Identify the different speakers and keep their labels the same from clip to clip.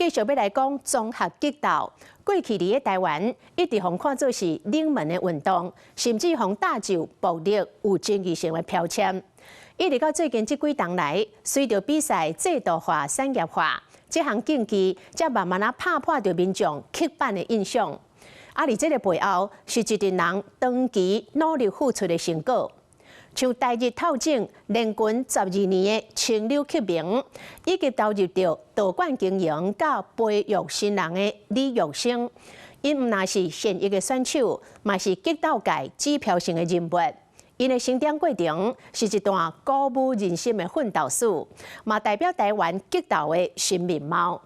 Speaker 1: 繼續要來講綜合擊鬥。過去伫台灣一直被看作是冷門的運動，甚至被打就暴力有爭議性的標籤。一直到最近這幾年來，隨着比賽制度化、產業化，這項競技才慢慢打破着民眾刻板的印象。而這個背後，是一群人長期努力付出的成果。像台日透證連軍12年的青柳克明，以及投入到道館經營到培育新人的李玉生，因唔那是現役的選手，嘛是擊鬥界指標性的人物。因的成長過程是一段鼓舞人心的奮鬥史，嘛代表台灣擊鬥的新面貌。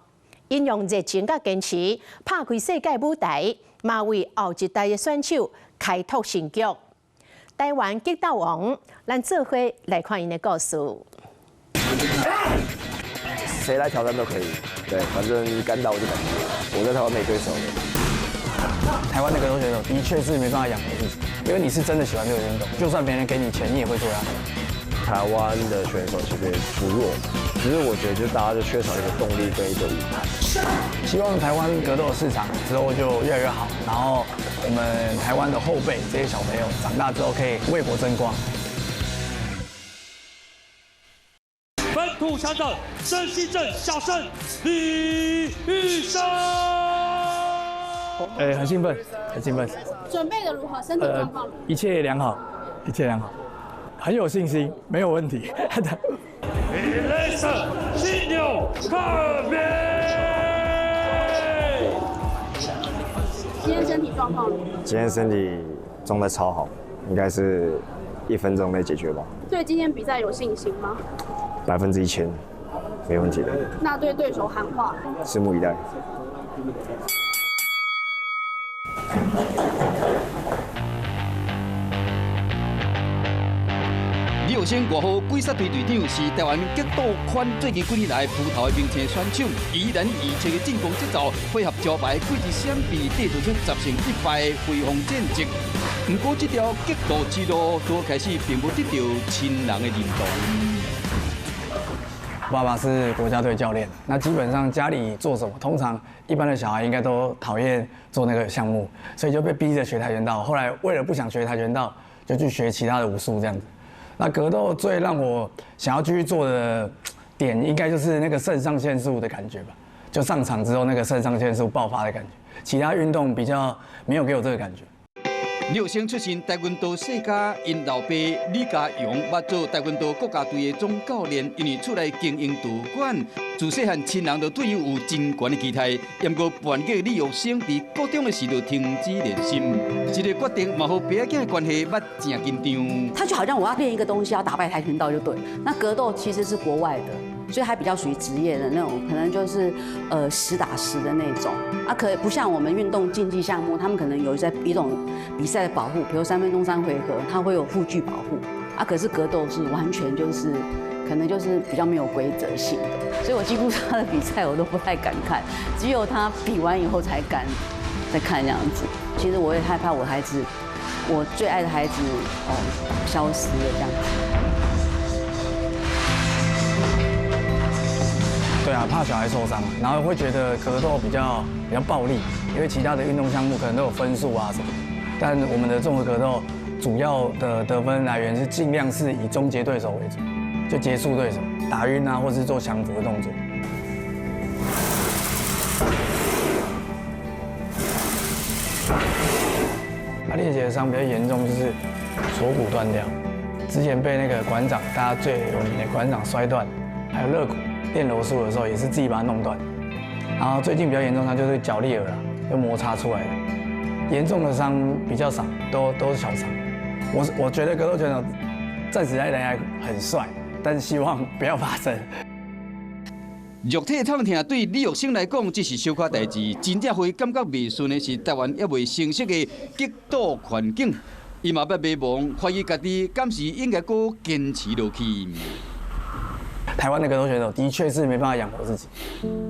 Speaker 1: 因用熱情甲堅持，拍開世界舞台，嘛為後一代的選手開拓新局。台灣擊鬥王，咱做伙來看因的故事。
Speaker 2: 誰來挑戰都可以，對，反正敢打我就敢打。我在台灣沒對手的。
Speaker 3: 台灣的格鬥選手的確是沒辦法養活自己，因為你是真的喜歡這個運動，就算別人給你錢，你也會做下去。
Speaker 2: 台灣的選手其實也不弱，只是我覺得就大家就缺少一個動力跟一個舞台。
Speaker 3: 希望台灣格鬥市場之後就越來越好，然後我們台灣的後輩這些小朋友長大之後可以為國爭光。
Speaker 4: 本土強者申溪鎮小生李玉生。
Speaker 3: 很興奮，很興奮。
Speaker 5: 準備的如何？身體狀況？
Speaker 3: 一切良好，一切良好，很有信心，沒有問題。
Speaker 4: 雷神犀牛特別。
Speaker 5: 今天身體狀況如何？
Speaker 2: 今天身體狀態超好，應該是1分鐘內解決吧。
Speaker 5: 對今天比賽有信心嗎
Speaker 2: ？1000%，沒問題的。
Speaker 5: 那對對手喊話？
Speaker 2: 拭目以待。
Speaker 6: 李玉生外號鬼殺隊隊長，是台灣擊鬥圈最近幾年來鋪頭的明星選手，依然以切的進攻節奏，配合招牌貴子閃避，帶出10勝1敗的輝煌戰績。不過，這條擊鬥之路剛開始並不得到親人的認同。
Speaker 3: 爸爸是國家隊教練，那基本上家裡做什麼，通常一般的小孩應該都討厭做那個項目，所以就被逼着學跆拳道。後來為了不想學跆拳道，就去學其他的武術這樣子。那格鬥最讓我想要繼續做的點，應該就是那個腎上腺素的感覺吧。就上場之後那個腎上腺素爆發的感覺，其他運動比較沒有給我這個感覺。
Speaker 6: 李玉生出身跆拳道世家，因老爸李家勇捌做跆拳道國家隊的總教練，因為出來經營道館，自細漢親人就對伊有真懸的期待。不過叛逆李玉生在高中的時就停止練習，這個決定嘛和爸仔的關係捌正緊張。
Speaker 7: 他就好像我要練一個東西，要打敗跆拳道就對。那格鬥其實是國外的，所以還比較屬於職業的那種，可能就是10打10的那種啊，可不像我們運動競技項目，他們可能有一種比賽的保護，比如3分鐘3回合，它會有護具保護啊。可是格鬥是完全就是可能就是比較沒有規則性的，所以我幾乎他的比賽我都不太敢看，只有他比完以後才敢再看這樣子。其實我也害怕我孩子，我最愛的孩子消失了這樣子。
Speaker 3: 對啊，怕小孩受傷，然後會覺得格鬥比較暴力，因為其他的運動項目可能都有分數啊什麼，但我們的綜合格鬥主要的得分來源是盡量是以終結對手為主，就結束對手，打暈啊，或是做降服的動作。他裂解的傷比較嚴重，就是鎖骨斷掉，之前被那個館長，大家最有名的館長摔斷，還有肋骨。練柔術的時候也是自己把它弄斷，然後最近比較嚴重，它就是腳裂耳啊，就摩擦出來的。嚴重的傷比較少，都是小傷。我覺得格鬥選手暫時來還很帥，但是希望不要發生。
Speaker 6: 肉體痛痛對李玉生來講只是小可代志，真正會感覺未順的是台灣也未成熟的擊鬥環境。伊嘛要迷茫，懷疑家己敢是應該擱堅持落去。
Speaker 3: 台灣的格鬥選手的確是沒辦法養活自己。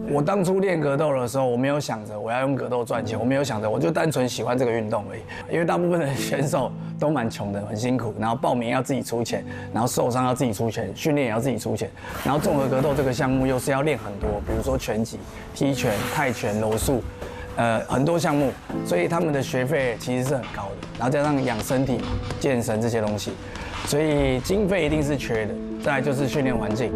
Speaker 3: 我當初練格鬥的時候，我沒有想着我要用格鬥賺錢，我沒有想着，我就單純喜歡這個運動而已。因為大部分的選手都蠻窮的，很辛苦，然後報名要自己出錢，然後受傷要自己出錢，訓練也要自己出錢，然後綜合格鬥這個項目又是要練很多，比如說拳擊、踢拳、泰拳、柔術。很多項目，所以他們的學費其實是很高的，然後加上養身體、健身這些東西，所以經費一定是缺的。再來就是訓練環境。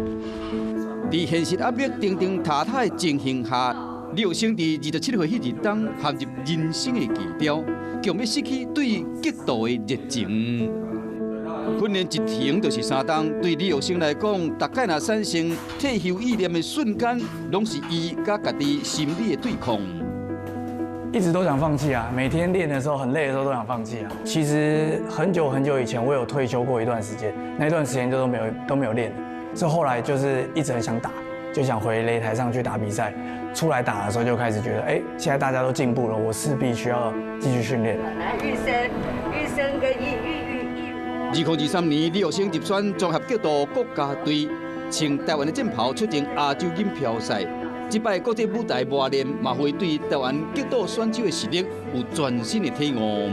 Speaker 6: 在現實壓力定定塔塔的情形下，李友星在27歲迄日當陷入人生的低潮，強要失去對格鬥的熱情。訓練一停就是3冬，對李友星來講，大概若產生退休意念的瞬間，攏是伊甲家己心理的對抗。
Speaker 3: 一直都想放棄啊，每天練的時候很累的時候都想放棄啊。其實很久以前我有退休過一段時間，那段時间都没有練，是後來就是一直很想打，就想回擂台上去打比賽。出來打的時候就開始覺得，現在大家都進步了，我勢必需要繼續訓練。
Speaker 8: 玉生跟
Speaker 6: 2023年，李友星入選綜合格鬥國家隊，穿台灣的戰袍出征亞洲錦標賽。這擺國際舞台磨練，嘛會對台灣格鬥選手的實力有全新的體驗。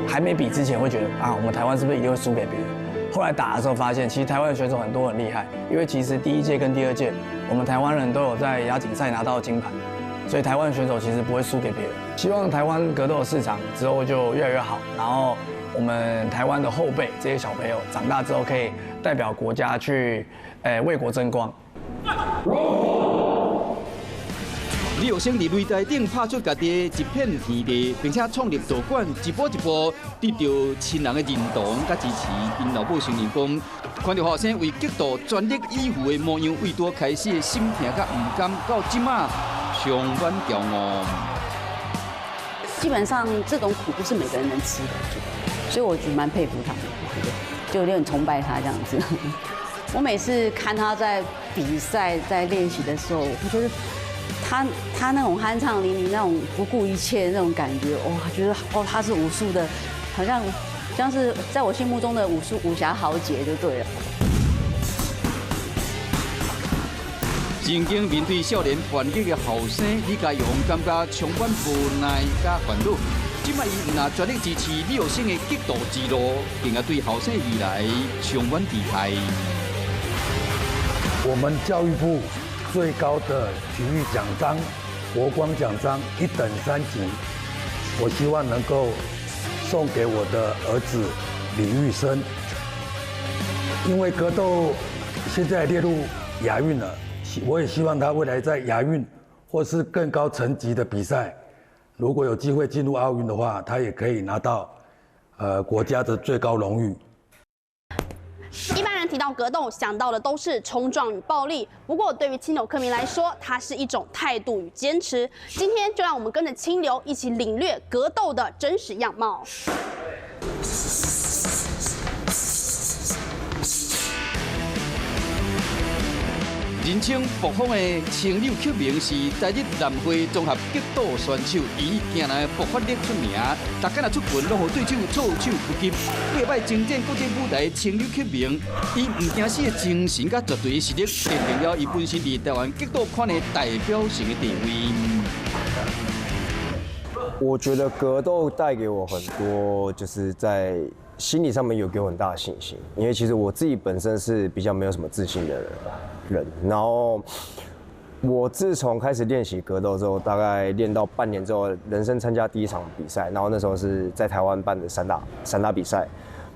Speaker 3: 還沒比之前會覺得我們台灣是不是一定會輸給別人？後來打的時候發現，其實台灣的選手很多很厲害，因為其實第1屆跟第2屆，我們台灣人都有在亞錦賽拿到金牌，所以台灣的選手其實不會輸給別人。希望台灣格鬥的市場之後就越來越好，然後我們台灣的後輩這些小朋友長大之後可以代表國家去為國爭光。
Speaker 6: 李友星在擂台頂拍出家己的一片天地，並且創立道館，一步一步得到親人的認同甲支持。因老母承認講，看到後生為格鬥全力以赴的模樣，為多開始的心痛甲唔甘，到即馬充滿驕傲。
Speaker 7: 基本上這種苦不是每個人能吃的，所以我覺得蠻佩服他的，就有點崇拜他這樣子。我每次看他在比賽、在練習的時候，我覺得他那種酣暢淋漓、那種不顧一切的那種感覺，哇，覺得他是武術的，好像是在我心目中的武俠豪傑就對了。
Speaker 6: 曾經面對少年反擊的後生李家勇，感覺充滿無奈甲煩惱。今擺伊唔但全力支持李友星的格鬥之路，並且對後生未來充滿期待。
Speaker 9: 我們教育部最高的體育獎章國光獎章1等3級，我希望能夠送給我的兒子李玉生，因為格鬥現在列入亞運了，我也希望他未來在亞運或是更高層級的比賽，如果有機會進入奧運的話，他也可以拿到國家的最高榮譽。
Speaker 5: 一般人提到格鬥，想到的都是衝撞與暴力。不過，對於青牛科迷來說，它是一種態度與堅持。今天就讓我們跟着青牛一起領略格鬥的真實樣貌。
Speaker 6: 人稱“暴風”的青柳克明是台日南回綜合格鬥選手，以驚人的爆發力出名。大家若出拳，攏互對手措手不及。過擺征戰國際舞台的青柳克明，以唔驚死的精神甲絕對的實力，奠定了伊本身在台灣格鬥圈的代表性的地位。
Speaker 2: 我覺得格鬥帶給我很多，就是在心理上面有給我很大的信心。因為其實我自己本身是比較沒有什麼自信的人，然後我自從開始練習格鬥之後，大概練到半年之後，人生參加第一場比賽，然後那時候是在台灣辦的散打比賽，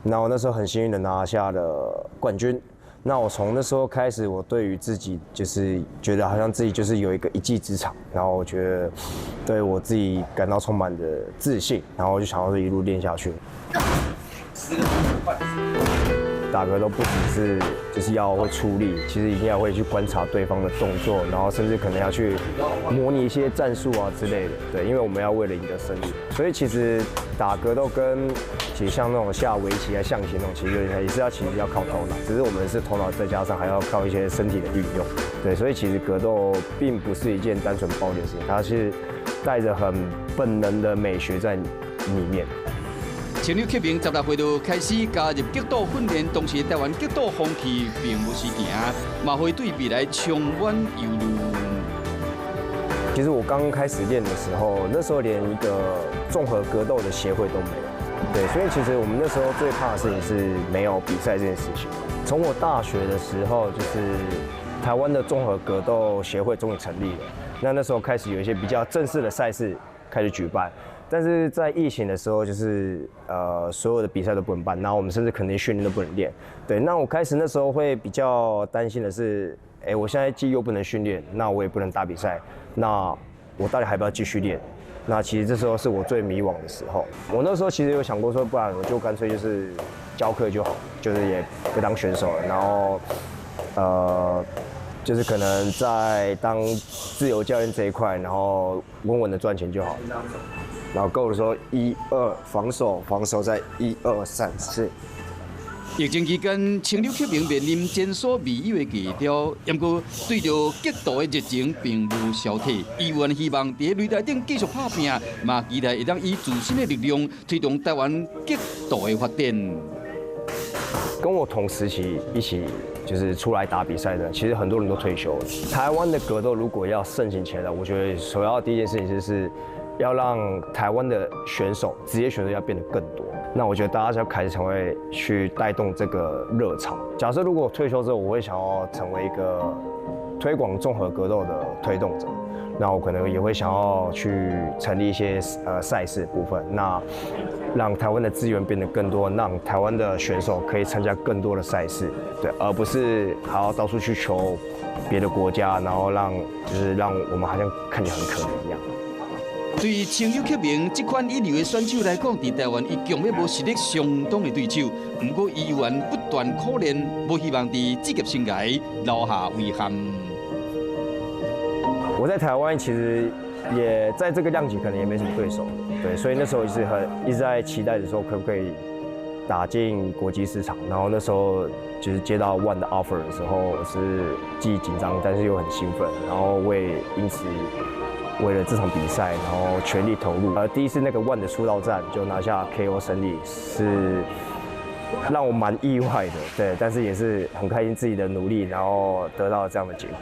Speaker 2: 然後那時候很幸運的拿下了冠軍。那我從那時候開始，我對於自己就是覺得好像自己就是有一技之長，然後我覺得對我自己感到充滿的自信，然後我就想要一路練下去。打格鬥不只是就是要會出力，其實一定要會去觀察對方的動作，然後甚至可能要去模擬一些戰術啊之類的。對，因為我們要為了贏得勝利，所以其實打格鬥跟其實像那種下圍棋啊、象棋那種，其實也是其實要靠頭腦，只是我們是頭腦再加上還要靠一些身體的運用。對，所以其實格鬥並不是一件單純暴力的事情，它是帶着很本能的美學在裡面。
Speaker 6: 青柳克明16歲就開始加入極道訓練，當時台灣極道風氣並不是行，嘛會對未來充滿憂慮。
Speaker 2: 其實我剛開始練的時候，那時候連一個綜合格鬥的協會都沒有，對，所以其實我們那時候最怕的事情是沒有比賽這件事情。從我大學的時候，就是台灣的綜合格鬥協會終於成立了，那時候開始有一些比較正式的賽事開始舉辦。但是在疫情的時候，就是所有的比賽都不能辦，然後我們甚至可能訓練都不能練。对，那我開始那時候會比較擔心的是，我現在既又不能訓練，那我也不能打比賽，那我到底還要不要繼續練？那其實這時候是我最迷惘的時候。我那時候其實有想過說，不然我就乾脆就是教課就好，就是也不當選手了，然後就是可能在當自由教練這一塊，然後穩穩的賺錢就好。然後夠的時候1、2防守再1、2、3、4。
Speaker 6: 疫情期間，青柳克明面臨前所未有的低潮，不過對着極度的熱情並無消退。伊原希望在擂台頂繼續打拼，嘛期待會當以自身的力量推動台灣極度的發展。
Speaker 2: 跟我同時期一起就是出來打比賽的，其實很多人都退休了。台灣的格鬥如果要盛行起來，我覺得首要的第一件事情就是要讓台灣的選手、職業選手要變得更多。那我覺得大家就要開始成為去帶動這個熱潮。假設如果我退休之後，我會想要成為一個推廣綜合格鬥的推動者，那我可能也會想要去成立一些賽事的部分，那讓台灣的資源變得更多，讓台灣的選手可以參加更多的賽事，對，而不是還要到處去求別的國家，然後讓我們好像看起來很可憐一樣。
Speaker 6: 對於青柳克明這款一流的選手來講，在台灣伊強要無實力相當的對手，不過伊原不斷苦練，無希望在職業生涯留下遺憾。
Speaker 2: 我在台灣其實也在這個量級可能也沒什麼對手，對，所以那時候一直在期待的時候，可不可以打進國際市場。然後那時候就是接到ONE的 offer 的時候，我是既緊張但是又很興奮，然後因此為了這場比賽，然後全力投入。第一次那個ONE的出道戰就拿下 KO 勝利，是讓我蠻意外的，對，但是也是很開心自己的努力，然後得到了這樣的結果。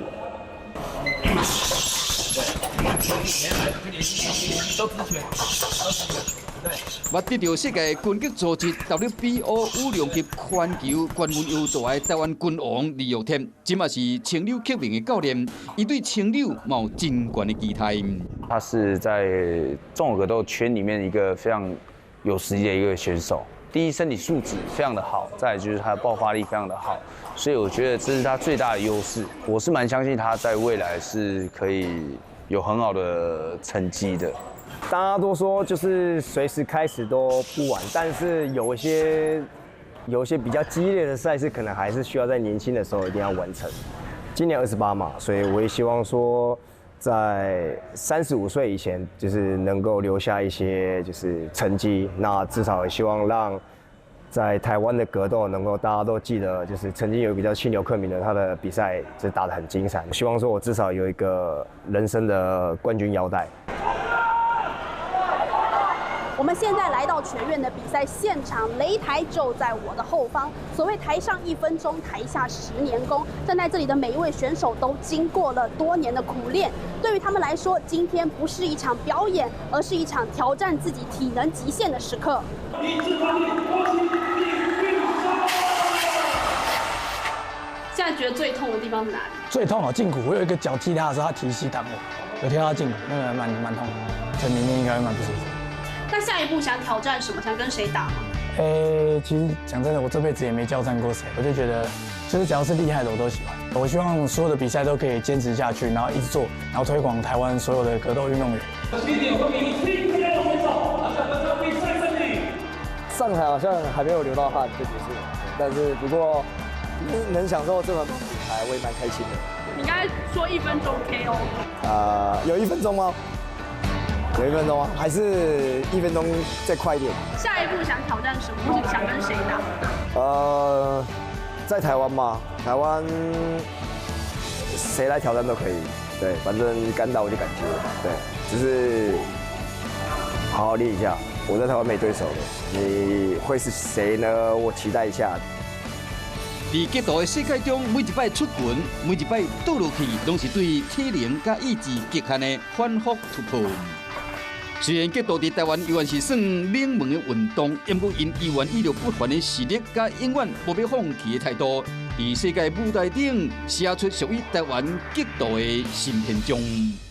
Speaker 6: 獲得到世界拳擊組織 WBO 五量級拳球冠軍優大的台灣拳王李玉添，這嘛是青柳克明的教練，伊對青柳有真懸的期待。
Speaker 10: 他是在綜合格鬥圈裡面一個非常有實力的一個選手。第一，身體素質非常的好，再來就是他的爆發力非常的好，所以我覺得這是他最大的優勢。我是蠻相信他在未來是可以有很好的成績的。
Speaker 2: 大家都說就是隨時開始都不晚，但是有一些比較激烈的賽事，可能還是需要在年輕的時候一定要完成。今年28嘛，所以我也希望說，在35歲以前，就是能夠留下一些就是成績。那至少也希望讓在台灣的格鬥能夠大家都記得，就是曾經有一個叫青柳克明的，他的比賽就打得很精彩。希望說我至少有一個人生的冠軍腰帶。
Speaker 5: 我們現在來到全院的比賽現場，擂台就在我的後方。所謂台上1分鐘，台下10年功。站在這裡的每一位選手都經過了多年的苦練，對於他們來說，今天不是一場表演，而是一場挑戰自己體能極限的時刻。現在覺得最痛的地方是哪裡？
Speaker 3: 最痛脯脛骨，我有一個腳踢他的時候，他提膝擋我，有踢到脛骨，那個蠻痛的，這明天應該會蠻不舒服。
Speaker 5: 那下一步想挑戰什麼？想跟誰打嗎？
Speaker 3: 其實講真的，我這輩子也沒交戰過誰，我就覺得，就是只要是厲害的我都喜歡。我希望所有的比賽都可以堅持下去，然後一直做，然後推廣台灣所有的格鬥運動員。
Speaker 2: 上台好像還沒有流到汗就結束了，但是不過能享受這麼多舞台，我也蠻開心的。
Speaker 5: 你剛才說1分鐘 KO？
Speaker 2: 有1分鐘嗎？有1分鐘嗎？還是1分鐘再快一點？
Speaker 5: 下一步想挑戰什麼？或者想跟誰打？
Speaker 2: 在台灣嘛，台灣誰來挑戰都可以。对，反正敢打我就敢接。对，只是好好練一下。我在台灣沒對手的，你會是誰呢？我期待一下。
Speaker 6: 在極度的世界中，每一擺出拳，每一擺倒落去，攏是對體能甲意志極限的反覆突破。雖然極度在台灣依然是算冷門的運動，不過因依然意料不凡的實力甲永遠無要放棄的態度，在世界舞台頂寫出屬於台灣極度的新篇章。